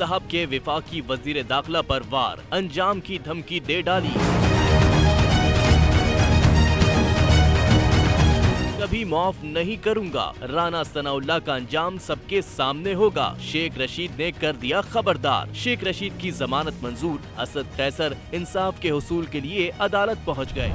साहब के विफाकी वजीर दाखिला पर वार, अंजाम की धमकी दे डाली। कभी माफ नहीं करूंगा, राना सनाउल्लाह का अंजाम सबके सामने होगा, शेख रशीद ने कर दिया खबरदार। शेख रशीद की जमानत मंजूर, असद कैसर इंसाफ के हुसूल के लिए अदालत पहुंच गए।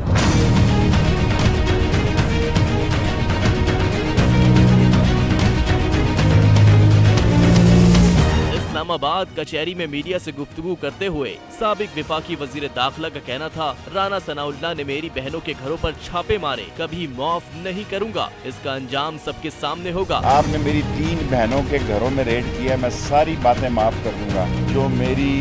इस्लामाबाद कचहरी में मीडिया से गुफ्तगू करते हुए साबिक विफाकी वजीर दाखिला का कहना था, राना सनाउल्लाह ने मेरी बहनों के घरों पर छापे मारे, कभी माफ नहीं करूंगा, इसका अंजाम सबके सामने होगा। आपने मेरी 3 बहनों के घरों में रेड किया, मैं सारी बातें माफ कर दूंगा। जो मेरी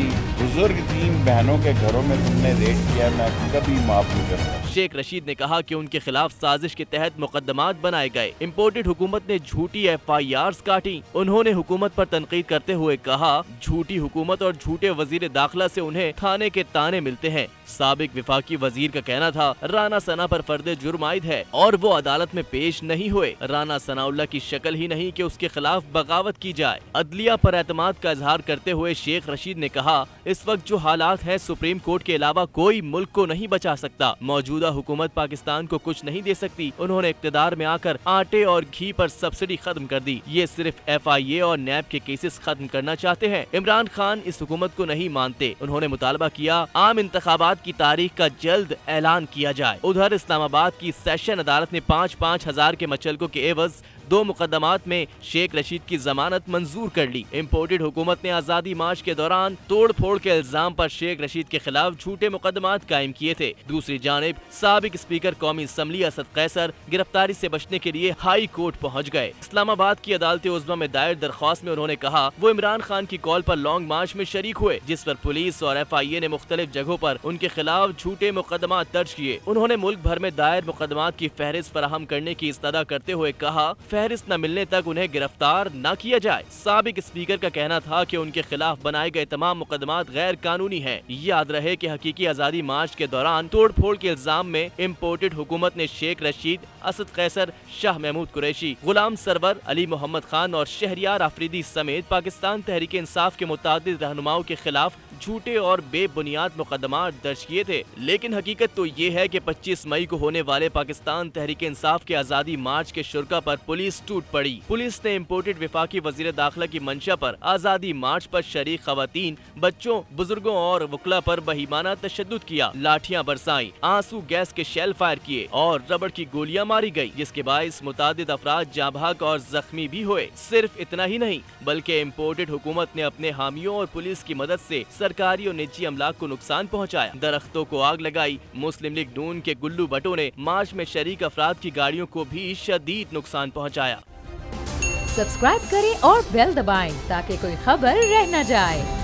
बुजुर्ग 3 बहनों के घरों में तुमने रेड किया, मैं कभी माफ नहीं करूंगा। शेख रशीद ने कहा कि उनके खिलाफ साजिश के तहत मुकदमात बनाए गए। इम्पोर्टेड हुकूमत ने झूठी FIRs काटी। उन्होंने हुकूमत पर तनकीद करते हुए कहा, झूठी हुकूमत और झूठे वजीर दाखिला से उन्हें थाने के ताने मिलते हैं। साबिक विफाकी वजीर का कहना था, राना सना पर फर्दे जुर्म आयद है और वो अदालत में पेश नहीं हुए। राना सनाउल्लाह की शक्ल ही नहीं कि उसके खिलाफ बगावत की जाए। अदलिया पर एतमाद का इजहार करते हुए शेख रशीद ने कहा, इस वक्त जो हालात हैं, सुप्रीम कोर्ट के अलावा कोई मुल्क को नहीं बचा सकता। मौजूदा हुकूमत पाकिस्तान को कुछ नहीं दे सकती। उन्होंने इक्तदार में आकर आटे और घी पर सब्सिडी खत्म कर दी। ये सिर्फ FIA और NAB के केसेस खत्म करना चाहते हैं। इमरान खान इस हुकूमत को नहीं मानते। उन्होंने मुतालबा किया, आम इंतखाबात की तारीख का जल्द ऐलान किया जाए। उधर इस्लामाबाद की सेशन अदालत ने 5-5 हजार के मचलकों के एवज 2 मुकदमात में शेख रशीद की जमानत मंजूर कर ली। इम्पोर्टेड हुकूमत ने आजादी मार्च के दौरान तोड़ फोड़ के इल्जाम पर शेख रशीद के खिलाफ झूठे मुकदमात कायम किए थे। दूसरी जानिब साबिक स्पीकर कौमी असम्बली असद कैसर गिरफ्तारी से बचने के लिए हाई कोर्ट पहुंच गए। इस्लामाबाद की अदालत उज़्मा में दायर दरख्वास्त में उन्होंने कहा, वो इमरान खान की कॉल पर लॉन्ग मार्च में शरीक हुए, जिस पर पुलिस और FIA ने मुख्तलिफ जगहों पर उनके खिलाफ झूठे मुकदमात दर्ज किए। उन्होंने मुल्क भर में दायर मुकदमात की फहरिस्त फराहम करने की इस्तदा करते हुए कहा, फहरिस्त न मिलने तक उन्हें गिरफ्तार न किया जाए। साबिक स्पीकर का कहना था कि उनके खिलाफ बनाए गए तमाम मुकदमात गैर कानूनी हैं। याद रहे कि हकीकी आजादी मार्च के दौरान तोड़ फोड़ के इल्जाम में इम्पोर्टेड हुकूमत ने शेख रशीद, असद कैसर, शाह महमूद कुरैशी, गुलाम सरवर, अली मोहम्मद खान और शहरियार आफरीदी समेत पाकिस्तान तहरीक इंसाफ के मुतादिद रहनुमाओं के खिलाफ झूठे और बेबुनियाद मुकदमात दर्ज किए थे। लेकिन हकीकत तो ये है कि 25 मई को होने वाले पाकिस्तान तहरीक इंसाफ के आजादी मार्च के शुरा पर पुलिस टूट पड़ी। पुलिस ने इम्पोर्टेड विफाकी वजीर दाखिला की मंशा पर आजादी मार्च पर शरीक खवातीन, बच्चों, बुजुर्गों और वकला पर बहीमाना तशद्दुद किया, लाठियां बरसाई, आंसू गैस के शेल फायर किए और रबड़ की गोलियां मारी गई, जिसके बाइस मुतादिद अफराद जाँ भाग और जख्मी भी हुए। सिर्फ इतना ही नहीं बल्कि इम्पोर्टेड हुकूमत ने अपने हामियों और पुलिस की मदद से सरकारी और निजी अमलाक को नुकसान पहुंचाया, दरख्तों को आग लगाई। मुस्लिम लीग नून के गुल्लू भट्टों ने मार्च में शरीक अफराद की गाड़ियों को भी शदीद नुकसान पहुंचाया। सब्सक्राइब करें और बेल दबाएं ताकि कोई खबर रह न जाए।